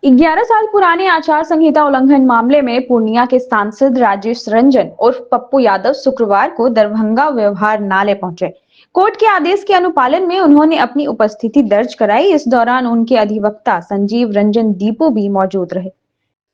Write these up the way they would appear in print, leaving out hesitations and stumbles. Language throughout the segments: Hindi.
11 साल पुराने आचार संहिता उल्लंघन मामले में पूर्णिया के सांसद राजेश रंजन उर्फ पप्पू यादव शुक्रवार को दरभंगा व्यवहार न्यायालय पहुंचे। कोर्ट के आदेश के अनुपालन में उन्होंने अपनी उपस्थिति दर्ज कराई। इस दौरान उनके अधिवक्ता संजीव रंजन दीपो भी मौजूद रहे।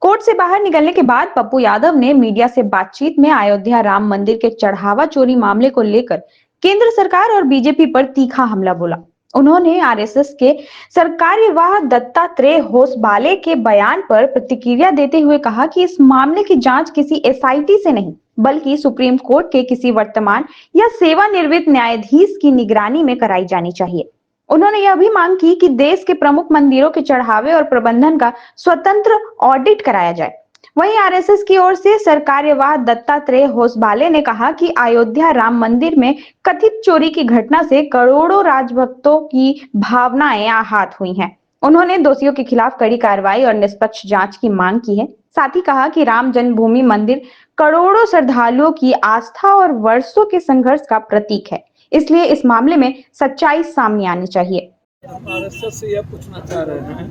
कोर्ट से बाहर निकलने के बाद पप्पू यादव ने मीडिया से बातचीत में अयोध्या राम मंदिर के चढ़ावा चोरी मामले को लेकर केंद्र सरकार और बीजेपी पर तीखा हमला बोला। उन्होंने आरएसएस के सरकार्यवाह दत्तात्रेय होसबाले के बयान पर प्रतिक्रिया देते हुए कहा कि इस मामले की जांच किसी एसआईटी से नहीं बल्कि सुप्रीम कोर्ट के किसी वर्तमान या सेवानिवृत्त न्यायाधीश की निगरानी में कराई जानी चाहिए। उन्होंने यह भी मांग की कि देश के प्रमुख मंदिरों के चढ़ावे और प्रबंधन का स्वतंत्र ऑडिट कराया जाए। वहीं आरएसएस की ओर से सरकार्यवाह दत्तात्रेय होसबाले ने कहा कि अयोध्या राम मंदिर में कथित चोरी की घटना से करोड़ों राजभक्तों की भावनाएं आहत हुई हैं। उन्होंने दोषियों के खिलाफ कड़ी कार्रवाई और निष्पक्ष जांच की मांग की है। साथ ही कहा कि राम जन्मभूमि मंदिर करोड़ों श्रद्धालुओं की आस्था और वर्षों के संघर्ष का प्रतीक है, इसलिए इस मामले में सच्चाई सामने आनी चाहिए। आरएसएस से यह पूछना चाह रहे हैं,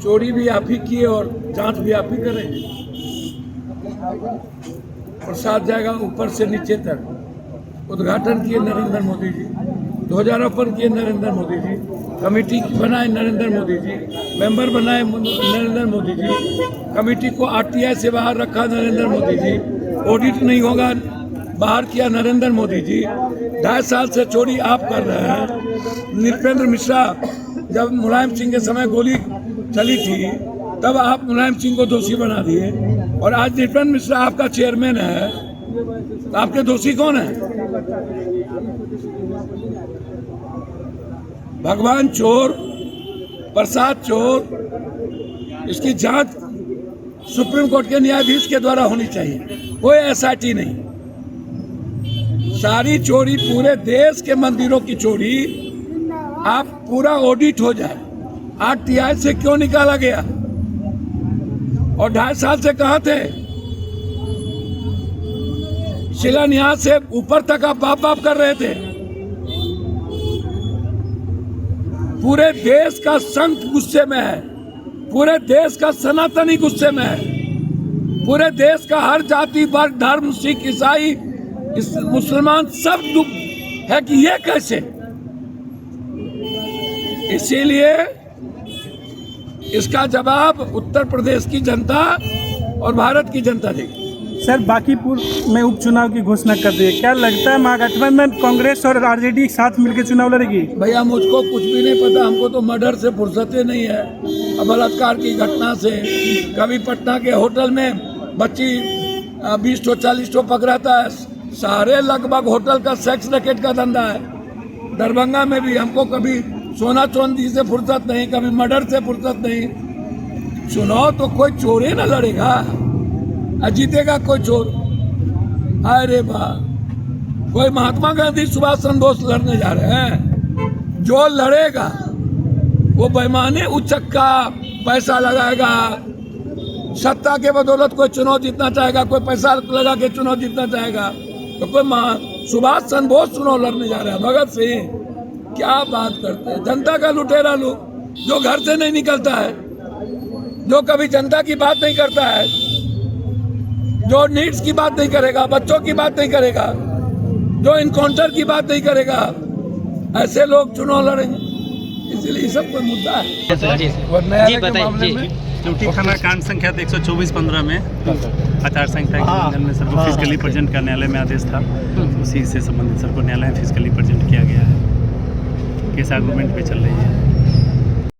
चोरी भी आप ही किए और जांच भी आप ही करेंगे। प्रसाद जाएगा ऊपर से नीचे तक। उद्घाटन किए नरेंद्र मोदी जी, ध्वजारोपण किए नरेंद्र मोदी जी, कमेटी बनाए नरेंद्र मोदी जी, मेंबर बनाए नरेंद्र मोदी जी, कमेटी को आरटीआई से बाहर रखा नरेंद्र मोदी जी, ऑडिट नहीं होगा बाहर किया नरेंद्र मोदी जी। 2.5 साल से चोरी आप कर रहे हैं। नृपेंद्र मिश्रा जब मुलायम सिंह के समय गोली चली थी तब आप मुलायम सिंह को दोषी बना दिए और आज नृपेंद्र मिश्रा आपका चेयरमैन है, तो आपके दोषी कौन है? भगवान चोर, प्रसाद चोर, इसकी जांच सुप्रीम कोर्ट के न्यायाधीश के द्वारा होनी चाहिए, कोई एसआईटी नहीं। सारी चोरी, पूरे देश के मंदिरों की चोरी, आप पूरा ऑडिट हो जाए। आरटीआई से क्यों निकाला गया और 2.5 साल से कहां थे? शिलान्यास से ऊपर तक आप बाप कर रहे थे। पूरे देश का संत गुस्से में है, पूरे देश का सनातनी गुस्से में है, पूरे देश का हर जाति वर्ग धर्म सिख ईसाई मुसलमान सब दुख है कि ये कैसे। इसीलिए इसका जवाब उत्तर प्रदेश की जनता और भारत की जनता देगी। सर, बांकीपुर में उपचुनाव की घोषणा कर दी है, क्या लगता है महागठबंधन कांग्रेस और आरजेडी साथ मिलकर चुनाव लड़ेगी? भैया मुझको कुछ भी नहीं पता, हमको तो मर्डर से फुर्सत ही नहीं है, बलात्कार की घटना से। कभी पटना के होटल में बच्ची 20-40 पकड़ाता है, सारे लगभग होटल का सेक्स रैकेट का धंधा है। दरभंगा में भी हमको कभी सोना चांदी से फुर्सत नहीं, कभी मर्डर से फुर्सत नहीं। चुनाव तो कोई चोर ही ना लड़ेगा, जीतेगा कोई चोर? अरे वाह, कोई महात्मा गांधी सुभाष चंद्र बोस लड़ने जा रहे हैं? जो लड़ेगा वो बेईमानी उचक्का पैसा लगाएगा। सत्ता के बदौलत कोई चुनाव जीतना चाहेगा, कोई पैसा लगा के चुनाव जीतना चाहेगा। तो कोई सुभाष चंद्र बोस चुनाव लड़ने जा रहा है, भगत सिंह? क्या बात करते हैं, जनता का लुटेरा लोग, जो घर से नहीं निकलता है, जो कभी जनता की बात नहीं करता है, जो नीड्स की बात नहीं करेगा, बच्चों की बात नहीं करेगा, जो इनकाउंटर की बात नहीं करेगा, ऐसे लोग चुनाव लड़ेंगे। इसलिए सब कोई मुद्दा है। चौथी थाना कांड संख्या 124-15 में आचार संहिता के उल्लंघन में सर को फिजिकली प्रेजेंट का न्यायालय में आदेश था, उसी से संबंधित सर को न्यायालय में फिजिकली प्रेजेंट किया गया है। केस आर्गुमेंट पे चल रही है।